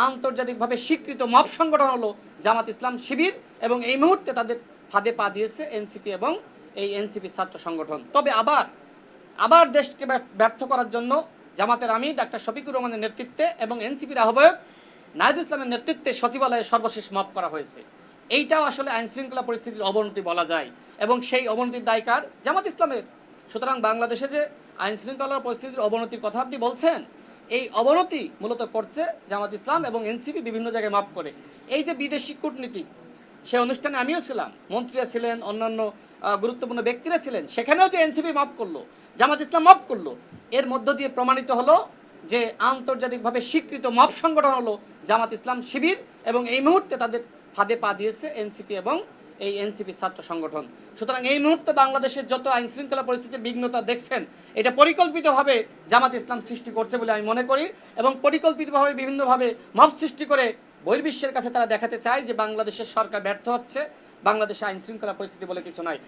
আন্তর্জাতিকভাবে স্বীকৃত মব সংগঠন হলো জামাত ইসলাম শিবির, এবং এই মুহূর্তে তাদের ফাঁদে পা দিয়েছে এনসিপি এবং এই এনসিপি ছাত্র সংগঠন। তবে আবার দেশকে ব্যর্থ করার জন্য জামাতের আমির ডাক্তার শফিকুর রহমানের নেতৃত্বে এবং এনসিপির আহ্বায়ক নাহিদ ইসলামের নেতৃত্বে সচিবালয়ে সর্বশেষ মব করা হয়েছে। এইটাও আসলে আইনশৃঙ্খলা পরিস্থিতির অবনতি বলা যায়, এবং সেই অবনতির দায়কার জামাত ইসলামের। সুতরাং বাংলাদেশে যে আইনশৃঙ্খলার পরিস্থিতির অবনতির কথা আপনি বলছেন, এই অবনতি মূলত করছে জামাত ইসলাম এবং এনসিপি বিভিন্ন জায়গায় মাপ করে। এই যে বিদেশি কূটনীতি, সেই অনুষ্ঠানে আমিও ছিলাম, মন্ত্রীরা ছিলেন, অন্যান্য গুরুত্বপূর্ণ ব্যক্তিরা ছিলেন, সেখানেও যে এনসিপি মাপ করলো, জামাত ইসলাম মাপ করলো, এর মধ্য দিয়ে প্রমাণিত হলো যে আন্তর্জাতিকভাবে স্বীকৃত মব সংগঠন হলো জামাত ইসলাম শিবির, এবং এই মুহূর্তে তাদের ফাঁদে পা দিয়েছে এনসিপি এবং এই এনসিপি ছাত্র সংগঠন। সুতরাং এই মুহূর্তে বাংলাদেশের যত আইন শৃঙ্খলা পরিস্থিতির বিঘ্নতা দেখছেন, এটা পরিকল্পিতভাবে জামাত ইসলাম সৃষ্টি করছে বলে আমি মনে করি, এবং পরিকল্পিতভাবে বিভিন্নভাবে মব সৃষ্টি করে বহির্বিশ্বের কাছে তারা দেখাতে চায় যে বাংলাদেশের সরকার ব্যর্থ হচ্ছে, বাংলাদেশে আইন শৃঙ্খলা পরিস্থিতি বলে কিছু নাই।